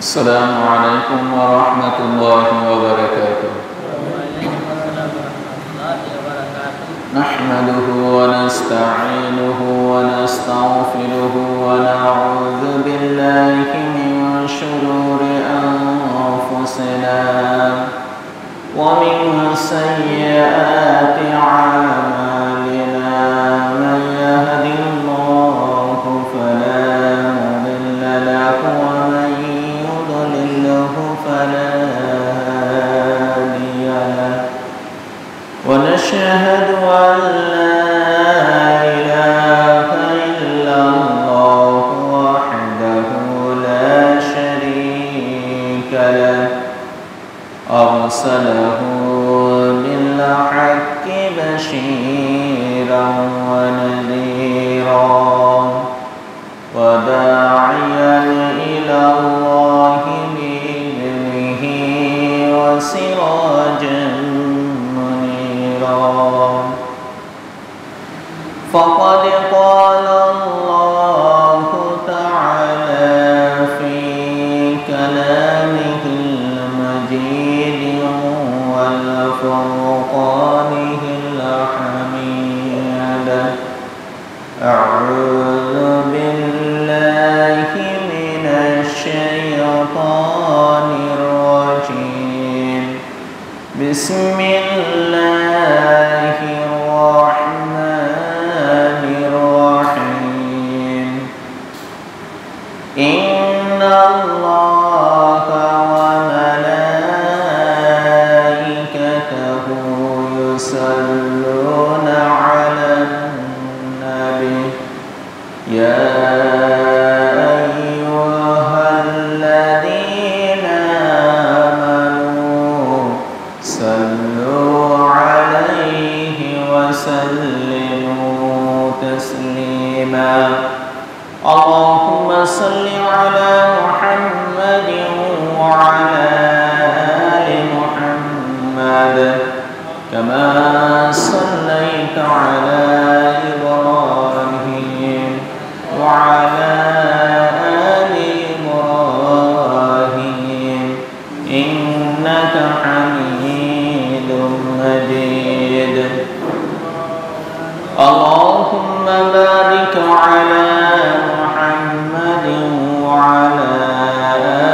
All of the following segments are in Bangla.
السلام عليكم ورحمة الله وبركاته. نحمده ونستعينه ونستغفره ونعوذ بالله من شرور أنفسنا ومن سيئات أعمالنا. من يهد الله فلا مضل له ومن يضلله فلا هادي له. ونشهد أن لا إله إلا الله وحده لا شريك له أرسله بالحق بشيرا ونذيرا وداعيا إلى الله بإذنه وسراجا منيرا. فقد قال الله تعالى في كلامه المجيد والفرقانه الحميد: أعوذ بالله من الشيطان الرجيم. بسم الله الرحمن الرحيم. إن الله وملائكته يصلون على النبي يا أيها الذين آمنوا صلوا عليه وسلموا تسليما. اللهم صل على محمد وعلى آل محمد كما صليت على إبراهيم وعلى آل إبراهيم إنك حميد مجيد. اللهم بارك على محمد وعلى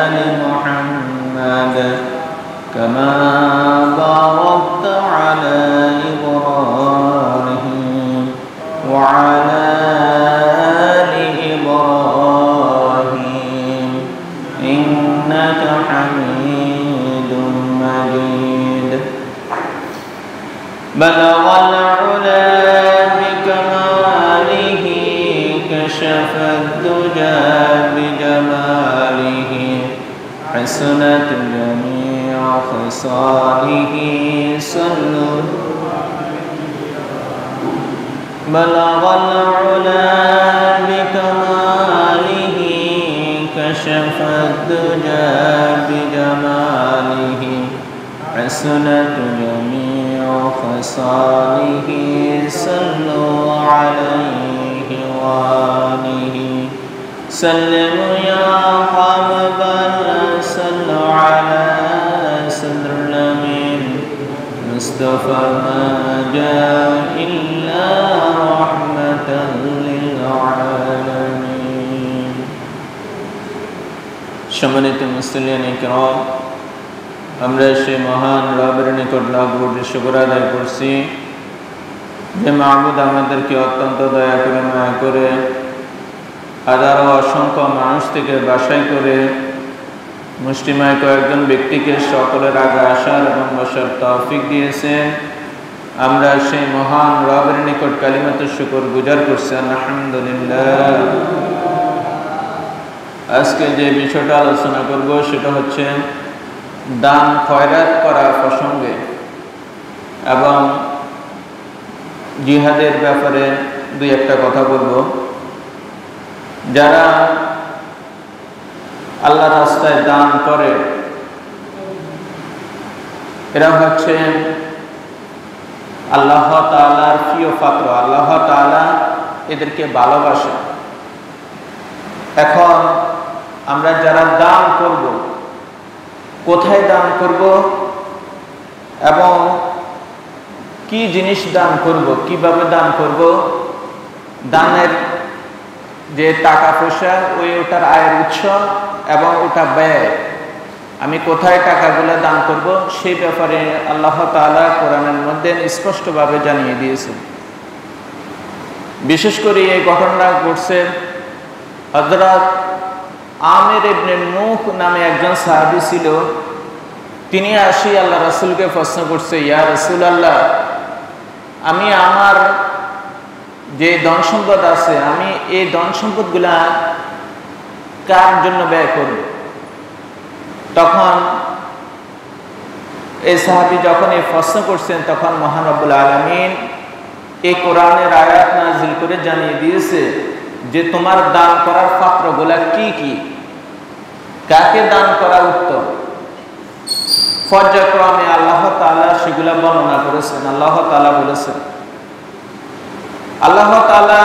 آل محمد كما باركت على إبراهيم وعلى آل إبراهيم إنك حميد مجيد. بلغ العلا بكماله كشف الدجى بجماله حسنت جميع خصاله صلوا. بلغ العلا بكماله كشف الدجى بجماله حسنت جميع خصاله صلوا عليه وآله. سلموا يا حبيبنا صلوا على صدر الأمين مصطفى ما جاء إلا رحمة للعالمين. সম্মানিত মুসলিম ইকরাম, আমরা সেই মহান রবের নিকট লাখ কোটি শুকর আদায় করছি যে মাহবুদ আমাদেরকে অত্যন্ত দয়া করে মায়া করে হাজারো অসংখ্য মানুষ থেকে বাছাই করে মুষ্টিমেয় কয়েকজন ব্যক্তিকে সকলের আগে আসার এবং বসার তৌফিক দিয়েছেন। আমরা সেই মহান রবের নিকট কালিমাতুশ শুকর গুজার করছি, আলহামদুলিল্লাহ। আজকে যে বিষয়টা আলোচনা করব সেটা হচ্ছে দান খয়রাত করা প্রসঙ্গে এবং জিহাদের ব্যাপারে দুই একটা কথা বলবো। যারা আল্লাহর রাস্তায় দান করে এরা হচ্ছে আল্লাহ তাআলার প্রিয় পাত্র। আল্লাহ তাআলা এদেরকে ভালোবাসে। এখন আমরা যারা দান করব, কোথায় দান করব এবং কি জিনিস দান করব, কিভাবে দান করব, দানের যে টাকা পয়সা ওটার আয়ের উৎস এবং ওটা ব্যয়, আমি কোথায় টাকাগুলো দান করব সেই ব্যাপারে আল্লাহ তাআলা কোরআনের মধ্যে স্পষ্টভাবে জানিয়ে দিয়েছেন। বিশেষ করে এই ঘটনা ঘটছে হযরত আমির ইবনে নূহ নামে একজন সাহাবী ছিল। তিনি আসি আল্লাহ রাসূলকে প্রশ্ন করছে, ইয়া রাসূলুল্লাহ, আমি আমার যে ধন সম্পদ আছে, আমি এই ধন সম্পদগুলা কার জন্য ব্যয় করব? তখন এই সাহাবী যখন এই প্রশ্ন করছেন, তখন মহান রব্বুল আলামিন এই কোরআনের আয়াত নাযিল করে জানিয়ে দিয়েছে যে তোমার দান করার পাত্রগুলা কি কি, কাকে দান করা উত্তম। পর্যায়ক্রমে আল্লাহ তাআলা সেগুলা বর্ণনা করেছেন। আল্লাহ তাআলা বলেছেন, আল্লাহ তাআলা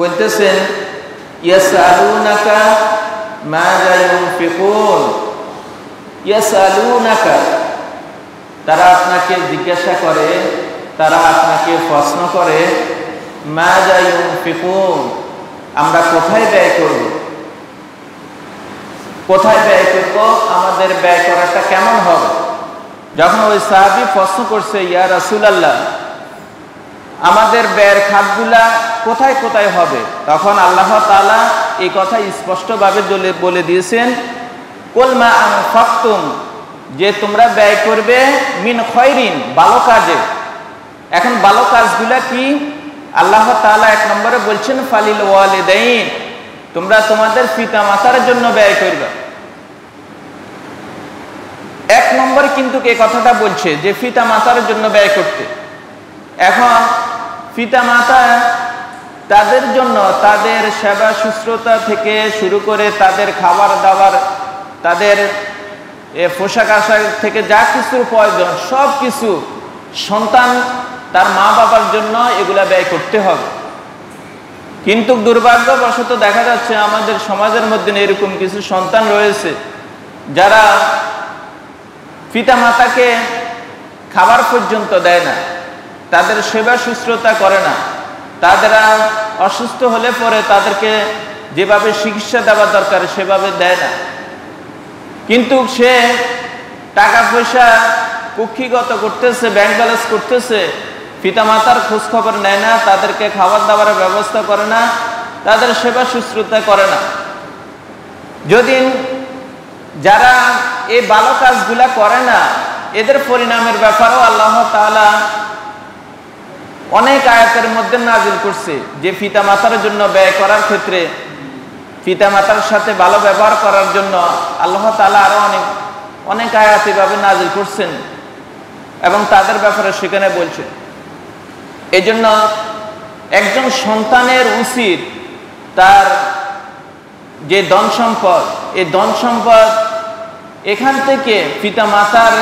বলতেছেন, ইয়াসআলুনাকা মাযা ইউনফিকুন, ইয়াসআলুনাকা, তারা আপনাকে জিজ্ঞাসা করে, তারা আপনাকে প্রশ্ন করে, মাযা ইউনফিকুন, আমরা কোথায় ব্যয় করব, কোথায় ব্যয় করব, আমাদের ব্যয় করাটা কেমন হবে। যখন ওই সাহাবী প্রশ্ন করছে, ইয়া রাসূলুল্লাহ, আমাদের ব্যয়ের খাতগুলা কোথায় কোথায় হবে, তখন আল্লাহ তাআলা এই কথা স্পষ্টভাবে বলে দিয়েছেন, কুল মা আনফাকতুম, যে তোমরা ব্যয় করবে মিন খয়রিন, ভালো কাজে। এখন ভালো কাজগুলা কি? আল্লাহ তাআলা এক নম্বরে বলছেন ফালিল ওয়ালিদাইন, তোমরা তোমাদের পিতা মাতার জন্য ব্যয় করবে। এক নম্বরে কিন্তু এই কথাটা বলছে যে পিতা মাতার জন্য ব্যয় করতে। এখন পিতা মাতা, তাদের জন্য তাদের সেবা শুশ্রূষা থেকে শুরু করে তাদের খাবার দাবার, তাদের পোশাক আশাক থেকে যা কিছুর প্রয়োজন সব কিছু সন্তান তার মা বাবার জন্য এগুলা ব্যয় করতে হবে। কিন্তু দুর্ভাগ্যবশত দেখা যাচ্ছে আমাদের সমাজের মধ্যে এরকম কিছু সন্তান রয়েছে যারা পিতা মাতাকে খাবার পর্যন্ত দেয় না, তাদের সেবা শুশ্রূষা করে না, তারা অসুস্থ হলে পরে তাদেরকে যেভাবে চিকিৎসা দেওয়া দরকার সেভাবে দেয় না। কিন্তু সে টাকা পয়সা কুক্ষিগত করতেছে, ব্যাংক ব্যালেন্স করতেছে, পিতা মাতার খোঁজ খবর নেয় না, তাদেরকে খাবার দাবারের ব্যবস্থা করে না, তাদের সেবা শুশ্রূষা করে না। যদি যারা এই ভালো কাজগুলা করে না, এদের পরিণামের ব্যাপারেও আল্লাহ তাআলা অনেক আয়াতের মধ্যে নাজিল করছে যে পিতা মাতার জন্য ব্যয় করার ক্ষেত্রে, পিতা মাতার সাথে ভালো ব্যবহার করার জন্য আল্লাহ তাআলা আরো অনেক আয়াত এভাবে নাজিল করছেন এবং তাদের ব্যাপারে সেখানে বলছেন। এই জন্য একজন সন্তানের উচিত তার যে ধন সম্পদ, এই ধন সম্পদ এখান থেকে পিতা মাতার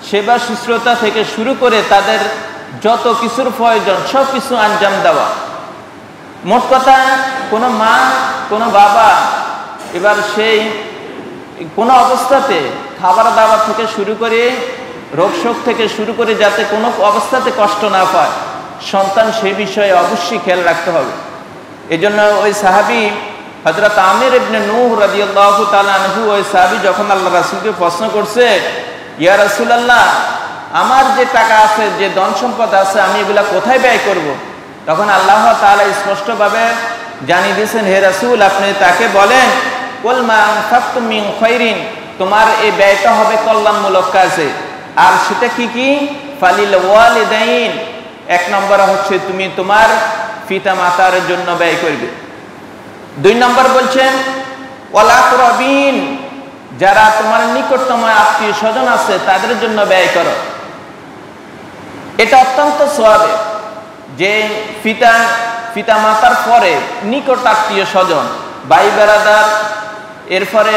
সেবা শুশ্রূষা থেকে শুরু করে তাদের যত কিছুর প্রয়োজন সব কিছু আঞ্জাম দেওয়া। মোট কথা, কোনো মা কোনো বাবা এবার সেই কোনো অবস্থাতে খাবার দাবার থেকে শুরু করে রোগ শোক থেকে শুরু করে যাতে কোনো অবস্থাতে কষ্ট না পায়, সন্তান সেই বিষয়ে অবশ্যই খেয়াল রাখতে হবে। এই জন্য ওই সাহাবী হযরত আমির ইবনে নূহ রাদিয়াল্লাহু তাআলা আনহু, ওই সাহাবী যখন আল্লাহ রাসূলকে প্রশ্ন করছে, ইয়া রাসূলুল্লাহ, আমার যে টাকা আছে, যে ধন সম্পদ আছে, আমি এগুলা কোথায় ব্যয় করব? তখন আল্লাহ তাআলা স্পষ্টভাবে জানিয়ে দিয়েছেন, হে রাসূল, আপনি তাকে বলেন, কুল মা আনফাকতুম মিন খায়রিন, তোমার এই ব্যয়টা হবে কল্যাণমূলক কাজে। আর সেটা কি কি? ফালিল ওয়ালিদাইন, এক নম্বর হচ্ছে তুমি তোমার পিতা মাতার জন্য ব্যয় করবে। দুই নম্বর বলছেন ওয়াল আকরাবিন, যারা তোমার নিকটতম আত্মীয় স্বজন আছে তাদের জন্য ব্যয় করো। এটা অত্যন্ত সওয়াবের যে পিতা মাতার পরে নিকট আত্মীয় স্বজন, ভাই বেরাদার, এরপরে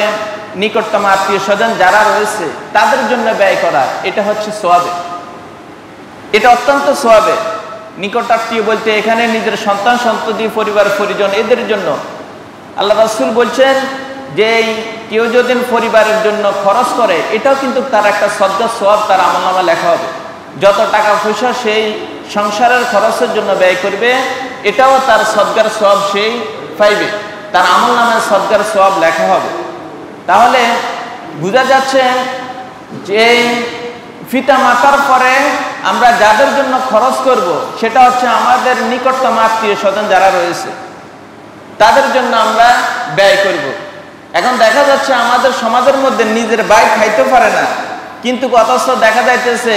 নিকটতম আত্মীয় স্বজন যারা রয়েছে তাদের জন্য ব্যয় করা, এটা হচ্ছে সওয়াবের, এটা অত্যন্ত সওয়াবের। নিকট আত্মীয় বলতে এখানে নিজের সন্তান সন্ততি পরিবার পরিজন এদের জন্য। আল্লাহ রাসূল বলছেন যে কেউ যদি পরিবারের জন্য খরচ করে, এটাও কিন্তু তার একটা সদকার সওয়াব তার আমলনামা লেখা হবে। যত টাকা পয়সা সেই সংসারের খরচের জন্য ব্যয় করবে, এটাও তার সদকার সওয়াব সেই পাইবে, তার আমলনামায় সদকার সওয়াব লেখা হবে। তাহলে বোঝা যাচ্ছে যে পিতা মাতার পরে আমরা যাদের জন্য খরচ করব, সেটা হচ্ছে আমাদের নিকটতম আত্মীয় স্বজন যারা রয়েছে, তাদের জন্য আমরা ব্যয় করব। এখন দেখা যাচ্ছে আমাদের সমাজের মধ্যে নিজের ভাই খাইতে পারে না, কিন্তু অথচ দেখা যাইতেছে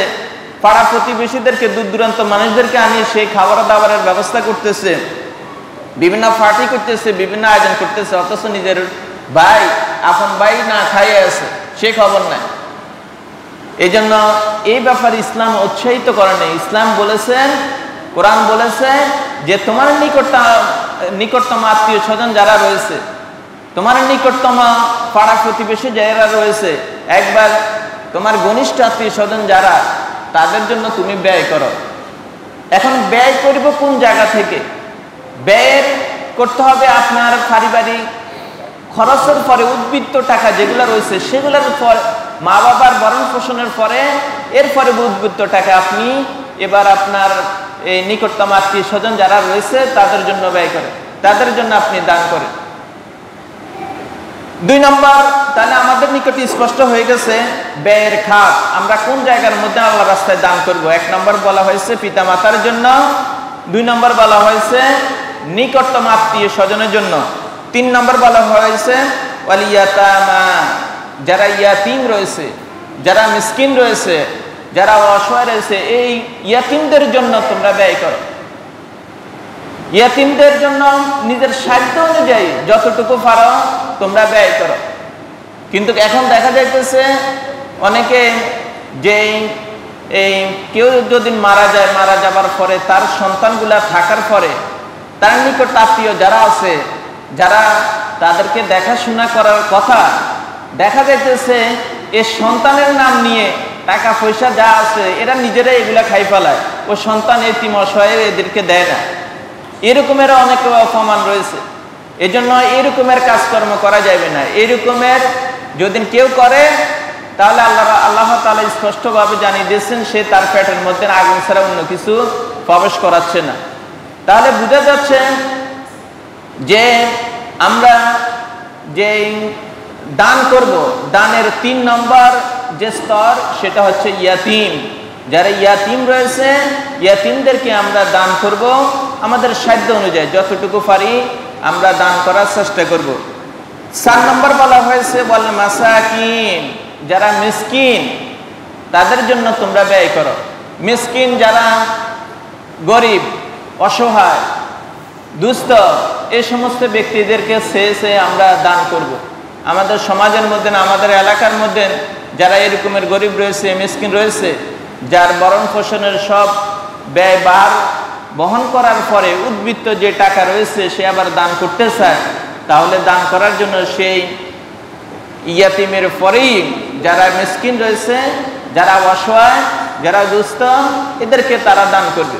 পাড়া প্রতিবেশীদেরকে, দূর দূরান্ত মানুষদেরকে আনিয়ে সেই খাবার দাবারের ব্যবস্থা করতেছে, বিভিন্ন পার্টি করতেছে, বিভিন্ন আয়োজন করতেছে, অথচ নিজের ভাই, আপন ভাই না খাইয়ে আছে, সে খবর নাই। এই জন্য এই ব্যাপারে ইসলাম উৎসাহিত করে নেই। ইসলাম বলেছেন, কোরআন বলেছে যে তোমার নিকটতম আত্মীয় স্বজন যারা রয়েছে, তোমার নিকটতম পাড়া প্রতিবেশী যারা রয়েছে, একবার তোমার ঘনিষ্ঠ আত্মীয় স্বজন যারা, তাদের জন্য তুমি ব্যয় করো। এখন ব্যয় করব কোন জায়গা থেকে? ব্যয় করতে হবে আপনার পারিবারিক খরচের পরে উদ্বৃত্ত টাকা যেগুলো রয়েছে, সেগুলোর পর মা বাবার ভরণ পোষণের পরে, এরপরে উদ্বৃত্ত টাকা আপনি এবার আপনার এই নিকটতম আত্মীয় স্বজন যারা রয়েছে তাদের জন্য ব্যয় করেন, তাদের জন্য আপনি দান করেন। 2 নম্বর, তাহলে আমাদের নিকটে স্পষ্ট হয়ে গেছে ব্যয়ের খাত আমরা কোন জায়গার মধ্যে আল্লাহর রাস্তায় দান করব। 1 নম্বর বলা হয়েছে পিতা মাতার জন্য, 2 নম্বর বলা হয়েছে নিকটতম আত্মীয় স্বজনের জন্য, 3 নম্বর বলা হয়েছে ওয়াল ইয়াতামা, যারা ইয়াতিম রয়েছে, যারা মিসকিন রয়েছে, যারা অসহায় রয়েছে, এই ইয়াতিমদের জন্য তোমরা ব্যয় করো। ইয়াতিমদের জন্য নিজের সাধ্য অনুযায়ী যতটুকু পারো তোমরা ব্যয় করো। কিন্তু এখন দেখা যাইতেছে অনেকে যে এই কেউ যদি মারা যায়, মারা যাবার পরে তার সন্তানগুলা থাকার পরে তার নিকট আত্মীয় যারা আছে, যারা তাদেরকে দেখাশোনা করার কথা, দেখা যাইতেছে এই সন্তানের নাম নিয়ে টাকা পয়সা যা আছে এরা নিজেরাই এগুলা খাই ফেলায়, ও সন্তান এতিম অসহায় এদেরকে দেয় না। এরকমের অনেক অপমান রয়েছে। এজন্য এরকমের কাজকর্ম করা যাবে না। এরকমের যদি কেউ করে তাহলে আল্লাহ তাআলা স্পষ্টভাবে জানিয়ে দিয়েছেন সে তার পেটের মধ্যে আগুন ছাড়া অন্য কিছু প্রবেশ করাচ্ছে না। তাহলে বোঝা যাচ্ছে যে আমরা যে দান করব, দানের 3 নম্বর যে স্তর সেটা হচ্ছে ইয়াতিম। যারা ইয়াতিম রয়েছে, ইয়াতিমদেরকে আমরা দান করব আমাদের সাধ্য অনুযায়ী, যতটুকু পারি আমরা দান করার চেষ্টা করব। 4 নম্বর বলা হয়েছে ওয়াল মাসাকিন, যারা মিসকিন তাদের জন্য তোমরা ব্যয় করো। মিসকিন যারা গরিব, অসহায়, দুস্থ, এই সমস্ত ব্যক্তিদেরকে সে আমরা দান করব। আমাদের সমাজের মধ্যে, আমাদের এলাকার মধ্যে যারা এরকমের গরিব রয়েছে, মিসকিন রয়েছে, যার ভরণ পোষণের সব ব্যয়ভার বহন করার পরে উদ্বৃত্ত যে টাকা রয়েছে সে আবার দান করতে চায়, তাহলে দান করার জন্য সেই ইয়াতিমের পরেই যারা মিসকিন রয়েছে, যারা অসহায়, যারা দুস্থ, এদেরকে তারা দান করবে।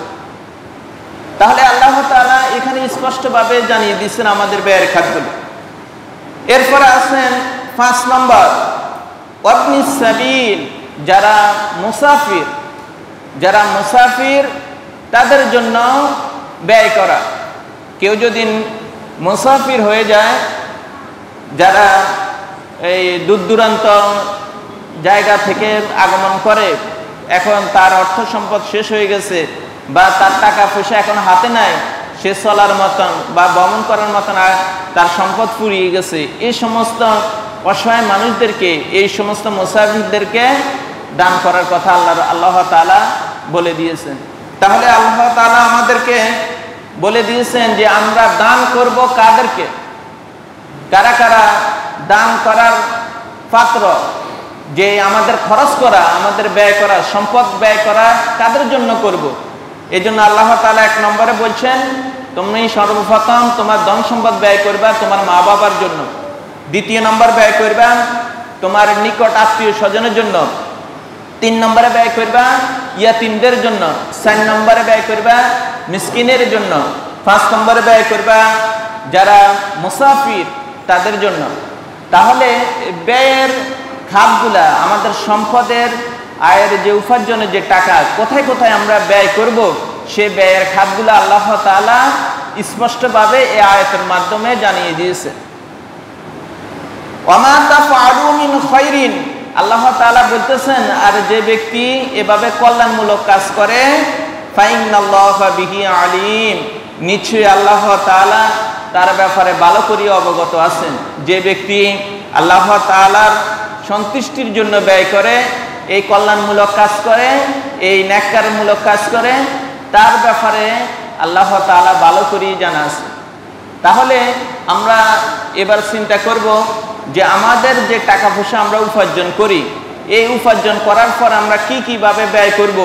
তাহলে আল্লাহ তাআলা এখানে স্পষ্টভাবে জানিয়ে দিচ্ছেন আমাদের ব্যয়ের খাতগুলো। এরপরে আছেন 5 নম্বর ওয়াবনিস সাবিল, যারা মুসাফির তাদের জন্য ব্যয় করা। কেউ যদি মুসাফির হয়ে যায়, যারা এই দূর দূরান্ত জায়গা থেকে আগমন করে, এখন তার অর্থ সম্পদ শেষ হয়ে গেছে বা তার টাকা পয়সা এখন হাতে নাই, সে চলার মতন বা ভ্রমণ করার মতন তার সম্পদ ফুরিয়ে গেছে, এই সমস্ত অসহায় মানুষদেরকে, এই সমস্ত মুসাফিরদেরকে দান করার কথা আল্লাহ তাআলা বলে দিয়েছেন। তাহলে আল্লাহ তাআলা আমাদেরকে বলে দিয়েছেন যে আমরা দান করব কাদেরকে, কারা কারা দান করার পাত্র, যে আমাদের খরচ করা, আমাদের ব্যয় করা, সম্পদ ব্যয় করা কাদের জন্য করব। এই জন্য আল্লাহ তাআলা 1 নম্বরে বলছেন তুমি সর্বপ্রথম তোমার ধন সম্পদ ব্যয় করবা তোমার মা বাবার জন্য, 2 নম্বর ব্যয় করবা তোমার নিকট আত্মীয় স্বজনের জন্য, 3 নম্বরে ব্যয় করবা ইয়াতিমদের জন্য, 4 নম্বরে ব্যয় করবা মিসকিনের জন্য, 5 নম্বরে ব্যয় করবা যারা মুসাফির তাদের জন্য। তাহলে ব্যয়ের খাতগুলা, আমাদের সম্পদের আয়ের যে উপার্জনের যে টাকা কোথায় কোথায় আমরা ব্যয় করব, সে ব্যয়ের খাতগুলা আল্লাহ তাআলা স্পষ্টভাবে এই আয়াতের মাধ্যমে জানিয়ে দিয়েছে। ওয়ামা তাফআলু মিন খায়রিন, আল্লাহ তাআলা বলতেছেন, আর যে ব্যক্তি এভাবে কল্যাণমূলক কাজ করে, ফাইন্নাল্লাহা বিহি আলিম, নিশ্চয়ই আল্লাহ তাআলা তার ব্যাপারে ভালো করে অবগত আছেন। যে ব্যক্তি আল্লাহ তাআলার সন্তুষ্টির জন্য ব্যয় করে, এই কল্যাণমূলক কাজ করে, এই নেককারমূলক কাজ করে, তার ব্যাপারে আল্লাহ তাআলা ভালো করেই জানা আছে। তাহলে আমরা এবার চিন্তা করব যে আমাদের যে টাকা পয়সা আমরা উপার্জন করি, এই উপার্জন করার পর আমরা কিভাবে ব্যয় করব,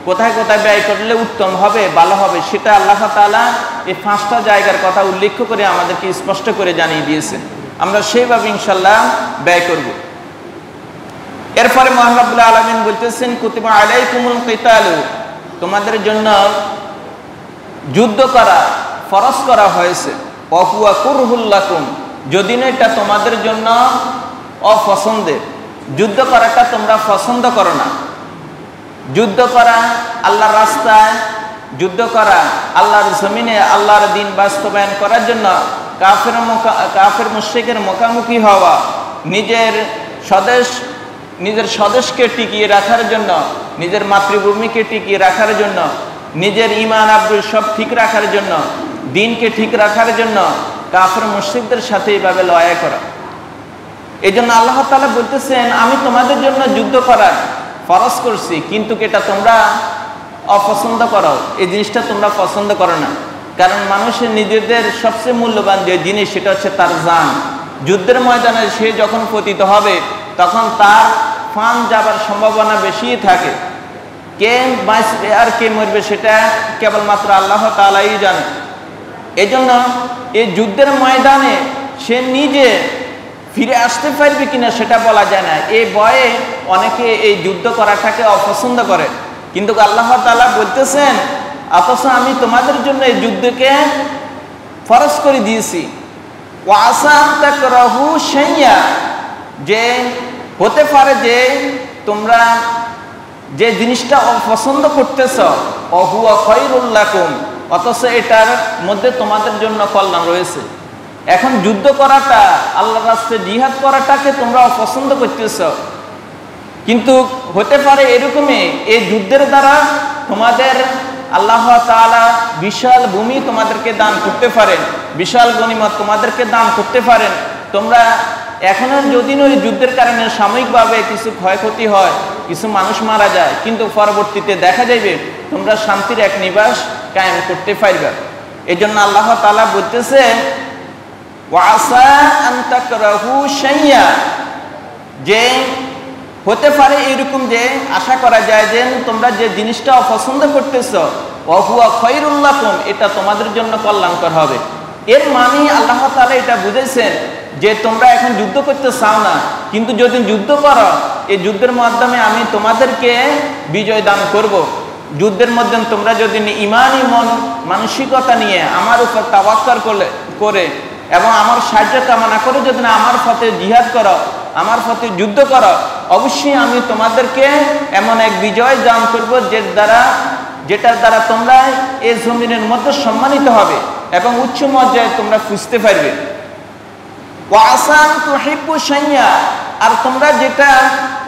কোথায় কোথায় ব্যয় করলে উত্তম হবে, ভালো হবে, সেটা আল্লাহ তাআলা এই 5টা জায়গার কথা উল্লেখ করে আমাদেরকে স্পষ্ট করে জানিয়ে দিয়েছে। আমরা সেইভাবে ইনশাআল্লাহ ব্যয় করব। এরপরে মহান রব্বুল আলামিন বলতেছেন, কুতিবা আলাইকুমুল কিতালু, তোমাদের জন্য যুদ্ধ করা ফরজ করা হয়েছে। ওয়া হুয়া কুরহুল লাকুম, যদি না এটা তোমাদের জন্য অপছন্দের, যুদ্ধ করাটা তোমরা পছন্দ করো না। যুদ্ধ করা আল্লাহর রাস্তায়, যুদ্ধ করা আল্লাহর জমিনে আল্লাহর দ্বীন বাস্তবায়ন করার জন্য কাফের মুশরিকের মুখোমুখি হওয়া, নিজের স্বদেশকে টিকিয়ে রাখার জন্য, নিজের মাতৃভূমিকে টিকিয়ে রাখার জন্য, নিজের ঈমান আব্রু সব ঠিক রাখার জন্য, দ্বীনকে ঠিক রাখার জন্য কাফের মুশরিকদের সাথে এইভাবে লড়াই করা। এই জন্য আল্লাহ তাআলা বলতেছেন, আমি তোমাদের জন্য যুদ্ধ করার ফরজ করছি, কিন্তু এটা তোমরা অপছন্দ করো, এই জিনিসটা তোমরা পছন্দ করো না। কারণ মানুষের নিজেদের সবচেয়ে মূল্যবান যে জিনিস, সেটা হচ্ছে তার জান। যুদ্ধের ময়দানে সে যখন পতিত হবে, তখন তার ফান যাবার সম্ভাবনা বেশি থাকে। কে বাঁচবে আর কে মরবে সেটা কেবলমাত্র আল্লাহ তাআলাই জানে। এই জন্য এই যুদ্ধের ময়দানে সে নিজে ফিরে আসতে পারবে কিনা সেটা বলা যায় না। এই ভয়ে অনেকে এই যুদ্ধ করাটাকে অপছন্দ করে, কিন্তু আল্লাহ তাআলা বলতেছেন, অথচ আমি তোমাদের জন্য এই যুদ্ধকে ফরজ করে দিয়েছি। ওয়া আসা আন তাকরাহু শাইয়া, যে হতে পারে যে তোমরা যে জিনিসটা অপছন্দ করতেছ, ওয়া হুয়া খায়রুল লাকুম, অথচ এটার মধ্যে তোমাদের জন্য কল্যাণ রয়েছে। এখন যুদ্ধ করাটা, আল্লাহর রাস্তায় জিহাদ করাটাকে তোমরা অপছন্দ করতেছ, কিন্তু হতে পারে এরকমই এই যুদ্ধের দ্বারা তোমাদের আল্লাহ তাআলা বিশাল ভূমি তোমাদেরকে দান করতে পারেন, বিশাল গনিমত তোমাদেরকে দান করতে পারেন। তোমরা এখনো যদি ওই যুদ্ধের কারণে সাময়িকভাবে কিছু ক্ষয়ক্ষতি হয়, কিছু মানুষ মারা যায়, কিন্তু পরবর্তীতে দেখা যাবে তোমরা শান্তির এক নিবাস কায়েম করতে পারবে। এই জন্য আল্লাহ তাআলা বলতেছে, ওয়া আসা আন তাকরাহু শাইয়া, যে হতে পারে এরকম যে আশা করা যায় যে তোমরা যে জিনিসটা অপছন্দ করতেছো, ওয়া হুয়া খায়রুল লাকুম, এটা তোমাদের জন্য কল্যাণকর হবে। এর মানে আল্লাহ তাআলা এটা বুঝাইছেন যে তোমরা এখন যুদ্ধ করতে চাও না, কিন্তু যদি যুদ্ধ করো, এই যুদ্ধের মাধ্যমে আমি তোমাদেরকে বিজয় দান করব। যুদ্ধের মধ্যে তোমরা যদি ঈমানী মানসিকতা নিয়ে আমার উপর তাওয়াক্কুল করে এবং আমার সাহায্য কামনা করে যদি না আমার পথে জিহাদ করো, আমার পথে যুদ্ধ করো, অবশ্যই আমি তোমাদেরকে এমন এক বিজয় দান করব যেটার দ্বারা তোমরা এই জমিনের মধ্যে সম্মানিত হবে এবং উচ্চ মর্যাদায় তোমরা খুঁজতে পারবে। ওয়া আসা আন তুহিব্বু শাইয়া, আর তোমরা যেটা,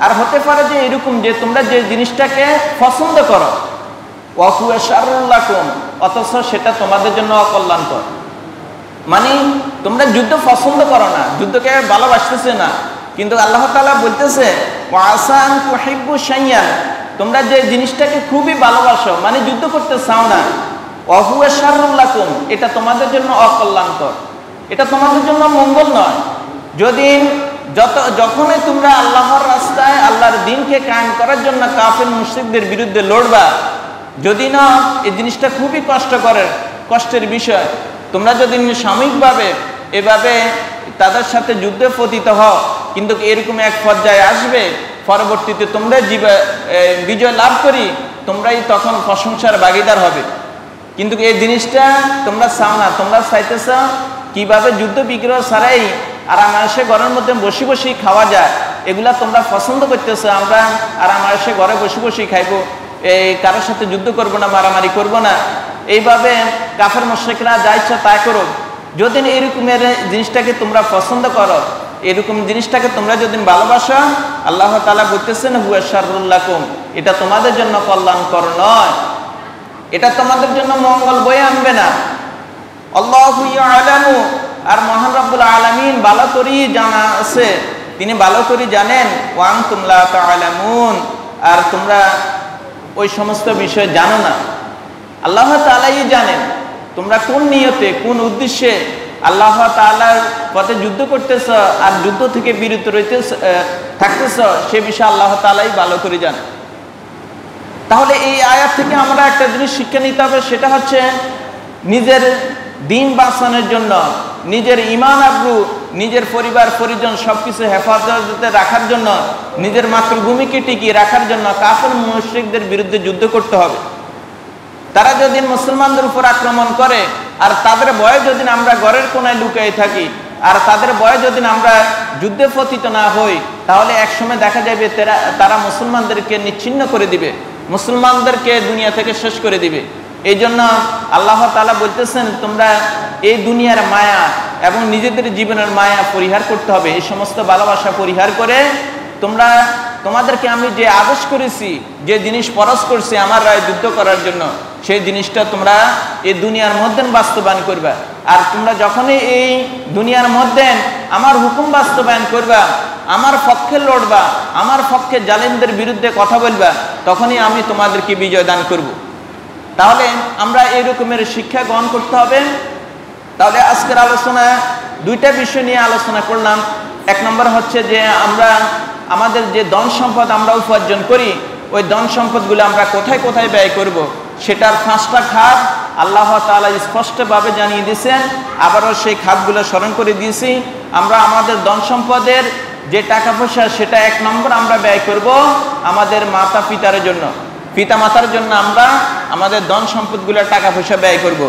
আর হতে পারে যে এরকম যে তোমরা যে জিনিসটাকে পছন্দ করো, ওয়া হুয়া শাররুল লাকুম, অথচ সেটা তোমাদের জন্য অকল্যাণকর। মানে তোমরা যুদ্ধ পছন্দ করো না, যুদ্ধকে ভালোবাসতেছে না, কিন্তু আল্লাহ তাআলা বলতেছে, ওয়া আসা আন তুহিব্বু শাইয়া, তোমরা যে জিনিসটাকে খুবই ভালোবাসো, মানে যুদ্ধ করতে চাও না, ওয়া হুয়া শাররুল লাকুম, এটা তোমাদের জন্য অকল্যাণকর, এটা তোমাদের জন্য মঙ্গল নয়। যখনই তোমরা আল্লাহর রাস্তায় আল্লাহর দ্বীনকে কায়েম করার জন্য কাফের মুশরিকদের বিরুদ্ধে লড়বা, যদি না এই জিনিসটা খুবই কষ্টের বিষয়, তোমরা যদি সাময়িকভাবে এভাবে তাদের সাথে যুদ্ধে পতিত হও, কিন্তু এরকম এক পর্যায়ে আসবে পরবর্তীতে তোমরা বিজয় লাভ করি, তোমরাই তখন প্রশংসার ভাগীদার হবে। কিন্তু এই জিনিসটা তোমরা চাও না, তোমরা চাইতেছ কিভাবে যুদ্ধ বিগ্রহ ছাড়াই আরামায়েশে ঘরের মধ্যে বসে বসেই খাওয়া যায়, এগুলা তোমরা পছন্দ করতেছো। আমরা আরামায়েশে ঘরে বসে বসেই খাইবো, এই কারোর সাথে যুদ্ধ করব না, মারামারি করব না, এইভাবে কাফের মুশরিকরা যা ইচ্ছা তাই করো। যদি এরকমের জিনিসটাকে তোমরা পছন্দ করো, এরকম জিনিসটাকে তোমরা যদি ভালোবাসো, আল্লাহ তাআলা বলতেছেন হুয়া শাররুল লাকুম, এটা তোমাদের জন্য কল্যাণকর নয়, এটা তোমাদের জন্য মঙ্গল বয়ে আনবে না। আল্লাহু ইয়ালামু, আর মহান রব্বুল আলামিন ভালো করেই জানা আছে, তিনি ভালো করে জানেন। ওয়া আনতুম লা তা'লামুন, আর তোমরা ওই সমস্ত বিষয় জানো না। আল্লাহ তাআলাই জানেন তোমরা কোন নিয়তে, কোন উদ্দেশ্যে আল্লাহ তাআলার পথে যুদ্ধ করতেছ আর যুদ্ধ থেকে বিরত থাকতেছ, সে বিষয়ে আল্লাহ তাআলাই ভালো করে জানেন। তাহলে এই আয়াত থেকে আমরা একটা জিনিস শিক্ষা নিতে হবে, সেটা হচ্ছে নিজের দিন বাঁচানোর জন্য, নিজের ঈমান আবরু, নিজের পরিবার পরিজন সবকিছু হেফাজতে রাখার জন্য, নিজের মাতৃভূমিকে টিকিয়ে রাখার জন্য কাফের মুশরিকদের বিরুদ্ধে যুদ্ধ করতে হবে। তারা যদি মুসলমানদের উপর আক্রমণ করে আর তাদের ভয়ে যদি আমরা ঘরের কোনায় লুকিয়ে থাকি আর তাদের ভয়ে যদি আমরা যুদ্ধে পতিত না হই, তাহলে একসময় দেখা যাবে তারা মুসলমানদেরকে নিচ্ছিন্ন করে দিবে, মুসলমানদেরকে দুনিয়া থেকে শেষ করে দিবে। এই জন্য আল্লাহ তাআলা বলতেছেন তোমরা এই দুনিয়ার মায়া এবং নিজেদের জীবনের মায়া পরিহার করতে হবে। এই সমস্ত ভালোবাসা পরিহার করে তোমাদেরকে আমি যে আদেশ করেছি, যে জিনিস ফরজ করছি আমার রায় যুদ্ধ করার জন্য, সেই জিনিসটা তোমরা এই দুনিয়ার মধ্যে বাস্তবায়ন করবা। আর তোমরা যখনই এই দুনিয়ার মধ্যে আমার হুকুম বাস্তবায়ন করবা, আমার পক্ষে লড়বা, আমার পক্ষে জালিমদের বিরুদ্ধে কথা বলবা, তখনই আমি তোমাদেরকে বিজয় দান করব। তাহলে আমরা এই রকমের শিক্ষা গ্রহণ করতে হবে। তাহলে আজকের আলোচনা দুইটা বিষয় নিয়ে আলোচনা করলাম। এক নম্বর হচ্ছে যে আমরা আমাদের যে ধন সম্পদ আমরা উপার্জন করি, ওই ধন সম্পদগুলো আমরা কোথায় কোথায় ব্যয় করব, সেটার 5টা খাত আল্লাহ তাআলা স্পষ্টভাবে জানিয়ে দিয়েছেন। আবারও সেই খাতগুলো স্মরণ করে দিয়েছি। আমরা আমাদের ধন সম্পদের যে টাকা পয়সা, সেটা 1 নম্বর আমরা ব্যয় করব আমাদের মাতা পিতার জন্য, পিতা মাতার জন্য আমরা আমাদের ধন সম্পদগুলো টাকা পয়সা ব্যয় করব।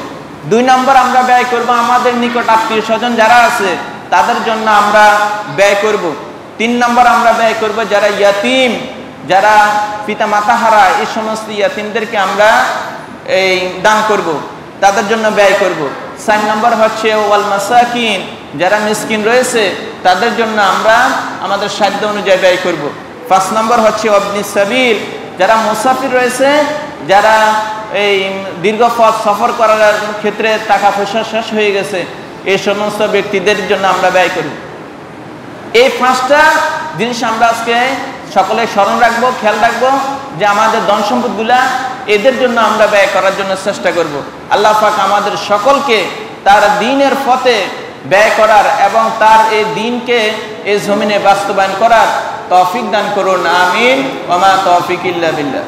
2 নম্বর আমরা ব্যয় করব আমাদের নিকট আত্মীয় স্বজন যারা আছে তাদের জন্য আমরা ব্যয় করব। 3 নম্বর আমরা ব্যয় করব যারা ইয়াতিম, যারা পিতা মাতা হারা, এই সমস্ত ইয়াতিমদেরকে আমরা দান করব, তাদের জন্য ব্যয় করব। 4 নম্বর হচ্ছে ওয়াল মাসাকিন, যারা মিসকিন রয়েছে তাদের জন্য আমরা আমাদের সাধ্য অনুযায়ী ব্যয় করব। 5 নম্বর হচ্ছে ইবনিস সাবিল, যারা মুসাফির রয়েছে, যারা এই দীর্ঘ পথ সফর করার ক্ষেত্রে টাকা পয়সা শেষ হয়ে গেছে, এই সমস্ত ব্যক্তিদের জন্য আমরা ব্যয় করব। এই 5টা জিনিস আমরা আজকে সকলে স্মরণ রাখবো, খেয়াল রাখবো যে আমাদের ধন সম্পদগুলা এদের জন্য আমরা ব্যয় করার জন্য চেষ্টা করব। আল্লাহ পাক আমাদের সকলকে তার দ্বীনের পথে ব্যয় করার এবং তার এই দ্বীনকে এই জমিনে বাস্তবায়ন করার তৌফিক দান করুন। আমিন। ওয়া মা তৌফিক ইল্লা বিল্লাহ।